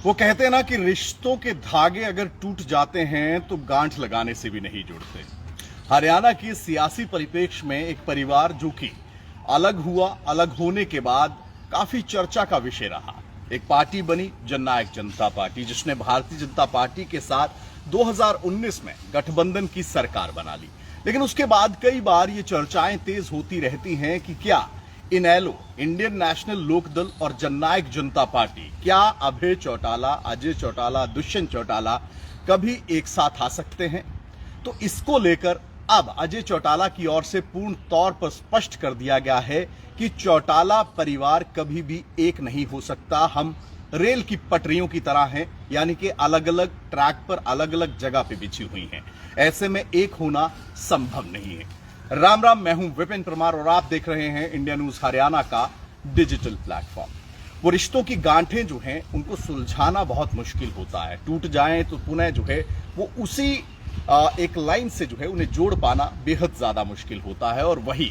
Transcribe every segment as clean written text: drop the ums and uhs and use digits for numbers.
वो कहते हैं ना कि रिश्तों के धागे अगर टूट जाते हैं तो गांठ लगाने से भी नहीं जुड़ते। हरियाणा की सियासी परिप्रेक्ष्य में एक परिवार जो कि अलग हुआ, अलग होने के बाद काफी चर्चा का विषय रहा। एक पार्टी बनी जननायक जनता पार्टी, जिसने भारतीय जनता पार्टी के साथ 2019 में गठबंधन की सरकार बना ली। लेकिन उसके बाद कई बार ये चर्चाएं तेज होती रहती हैं कि क्या इनेलो, इंडियन नेशनल लोकदल और जननायक जनता पार्टी, क्या अभय चौटाला, अजय चौटाला, दुष्यंत चौटाला कभी एक साथ आ सकते हैं? तो इसको लेकर अब अजय चौटाला की ओर से पूर्ण तौर पर स्पष्ट कर दिया गया है कि चौटाला परिवार कभी भी एक नहीं हो सकता। हम रेल की पटरियों की तरह हैं, यानी कि अलग अलग ट्रैक पर अलग अलग जगह पे बिछी हुई हैं। ऐसे में एक होना संभव नहीं है। राम राम, मैं हूं विपिन परमार और आप देख रहे हैं इंडिया न्यूज हरियाणा का डिजिटल प्लेटफॉर्म। वो रिश्तों की गांठें जो हैं उनको सुलझाना बहुत मुश्किल होता है। टूट जाएं तो पुनः जो है वो उसी एक लाइन से जो है उन्हें जोड़ पाना बेहद ज्यादा मुश्किल होता है। और वही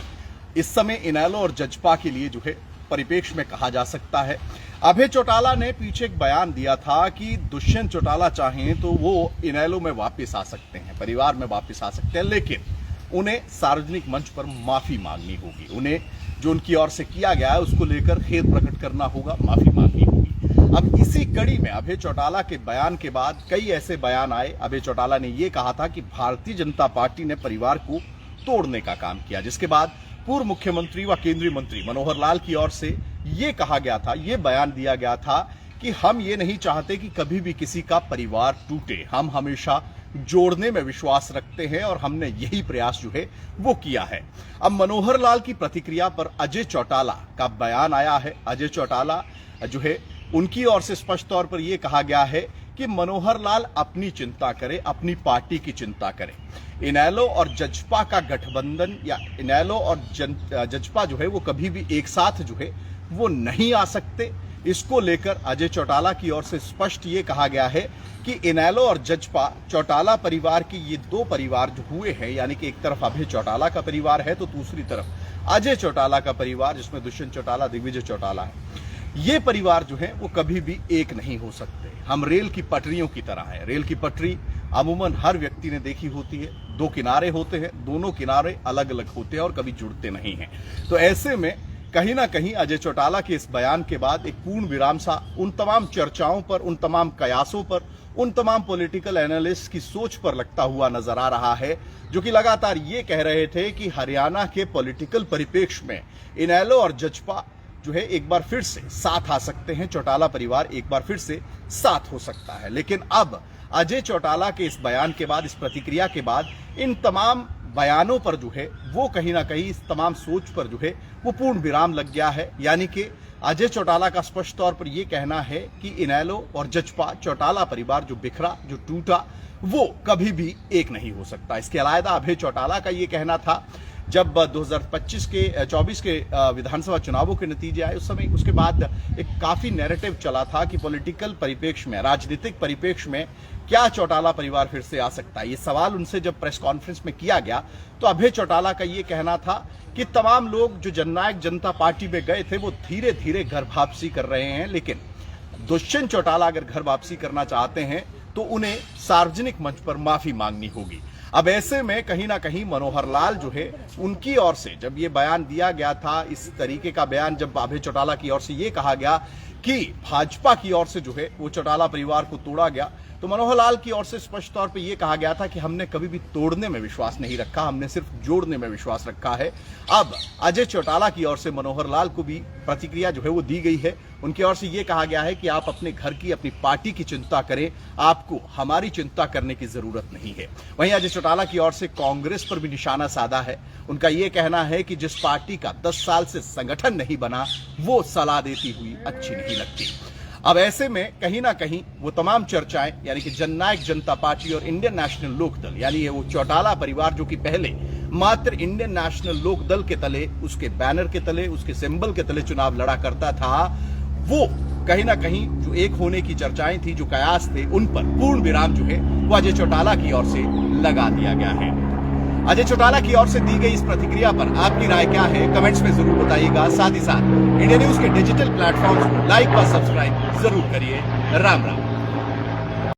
इस समय इनेलो और जजपा के लिए जो है परिप्रेक्ष्य में कहा जा सकता है। अभय चौटाला ने पीछे एक बयान दिया था कि दुष्यंत चौटाला चाहें तो वो इनेलो में वापस आ सकते हैं, परिवार में वापस आ सकते हैं, लेकिन उन्हें सार्वजनिक मंच पर माफी मांगनी होगी। उन्हें जो उनकी ओर से किया गया है उसको लेकर खेद प्रकट करना होगा, माफी मांगनी होगी। अब इसी कड़ी में अभय चौटाला के बयान के बाद कई ऐसे बयान आए। अभय चौटाला ने यह कहा था कि भारतीय जनता पार्टी ने परिवार को तोड़ने का काम किया, जिसके बाद पूर्व मुख्यमंत्री व केंद्रीय मंत्री मनोहर लाल की ओर से यह कहा गया था, यह बयान दिया गया था कि हम ये नहीं चाहते कि कभी भी किसी का परिवार टूटे। हम हमेशा जोड़ने में विश्वास रखते हैं और हमने यही प्रयास जो है वो किया है। अब मनोहर लाल की प्रतिक्रिया पर अजय चौटाला का बयान आया है। अजय चौटाला जो है उनकी ओर से स्पष्ट तौर पर यह कहा गया है कि मनोहर लाल अपनी चिंता करे, अपनी पार्टी की चिंता करे। इनेलो और जजपा का गठबंधन या इनेलो और जजपा जो है वो कभी भी एक साथ जो है वो नहीं आ सकते। इसको लेकर अजय चौटाला की ओर से स्पष्ट ये कहा गया है कि इनेलो और जजपा चौटाला परिवार के ये दो परिवार जो हुए हैं, यानी कि एक तरफ अभय चौटाला का परिवार है तो दूसरी तरफ अजय चौटाला का परिवार, जिसमें दुष्यंत चौटाला, दिग्विजय चौटाला है, ये परिवार जो है वो कभी भी एक नहीं हो सकते। हम रेल की पटरियों की तरह है। रेल की पटरी अमूमन हर व्यक्ति ने देखी होती है, दो किनारे होते हैं, दोनों किनारे अलग अलग होते हैं और कभी जुड़ते नहीं हैं। तो ऐसे में कहीं ना कहीं अजय चौटाला के इस बयान के बाद एक पूर्ण विराम सा उन तमाम चर्चाओं पर, उन तमाम कयासों पर, उन तमाम पॉलिटिकल एनालिस्ट की सोच पर लगता हुआ नजर आ रहा है, जो कि लगातार ये कह रहे थे कि हरियाणा के पॉलिटिकल परिप्रेक्ष्य में इनेलो और जजपा जो है एक बार फिर से साथ आ सकते हैं, चौटाला परिवार एक बार फिर से साथ हो सकता है। लेकिन अब अजय चौटाला के इस बयान के बाद, इस प्रतिक्रिया के बाद, इन तमाम बयानों पर जो है वो कहीं ना कहीं इस तमाम सोच पर जो है वो पूर्ण विराम लग गया है। यानी कि अजय चौटाला का स्पष्ट तौर पर यह कहना है कि इनेलो और जजपा चौटाला परिवार जो बिखरा, जो टूटा, वो कभी भी एक नहीं हो सकता। इसके अलावा अभय चौटाला का यह कहना था, जब 2024 के विधानसभा चुनावों के नतीजे आए उस समय, उसके बाद एक काफी नैरेटिव चला था कि पॉलिटिकल परिप्रेक्ष्य में, राजनीतिक परिप्रेक्ष्य में क्या चौटाला परिवार फिर से आ सकता है। ये सवाल उनसे जब प्रेस कॉन्फ्रेंस में किया गया तो अभय चौटाला का ये कहना था कि तमाम लोग जो जननायक जनता पार्टी में गए थे वो धीरे धीरे घर वापसी कर रहे हैं, लेकिन दुष्यंत चौटाला अगर घर वापसी करना चाहते हैं तो उन्हें सार्वजनिक मंच पर माफी मांगनी होगी। अब ऐसे में कहीं ना कहीं मनोहर लाल जो है उनकी ओर से जब ये बयान दिया गया था, इस तरीके का बयान जब अभय चौटाला की ओर से ये कहा गया कि भाजपा की ओर से जो है वो चौटाला परिवार को तोड़ा गया, तो मनोहर लाल की ओर से स्पष्ट तौर पे ये कहा गया था कि हमने कभी भी तोड़ने में विश्वास नहीं रखा, हमने सिर्फ जोड़ने में विश्वास रखा है। अब अजय चौटाला की ओर से मनोहर लाल को भी प्रतिक्रिया जो है वो दी गई है। उनकी ओर से ये कहा गया है कि आप अपने घर की, अपनी पार्टी की चिंता करें, आपको हमारी चिंता करने की जरूरत नहीं है। वहीं अजय चौटाला की ओर से कांग्रेस पर भी निशाना साधा है। उनका यह कहना है कि जिस पार्टी का 10 साल से संगठन नहीं बना वो सलाह देती हुई अच्छी नहीं लगती। अब ऐसे में कहीं ना कहीं वो तमाम चर्चाएं, यानी कि जननायक जनता पार्टी और इंडियन नेशनल लोकदल, यानी वो चौटाला परिवार जो कि पहले मात्र इंडियन नेशनल लोकदल के तले, उसके बैनर के तले, उसके सिंबल के तले चुनाव लड़ा करता था, वो कहीं ना कहीं जो एक होने की चर्चाएं थी, जो कयास थे, उन पर पूर्ण विराम जो है वो अजय चौटाला की ओर से लगा दिया गया है। अजय चौटाला की ओर से दी गई इस प्रतिक्रिया पर आपकी राय क्या है, कमेंट्स में जरूर बताइएगा। साथ ही साथ इंडिया न्यूज के डिजिटल प्लेटफॉर्म्स को लाइक व सब्सक्राइब जरूर करिए। राम राम।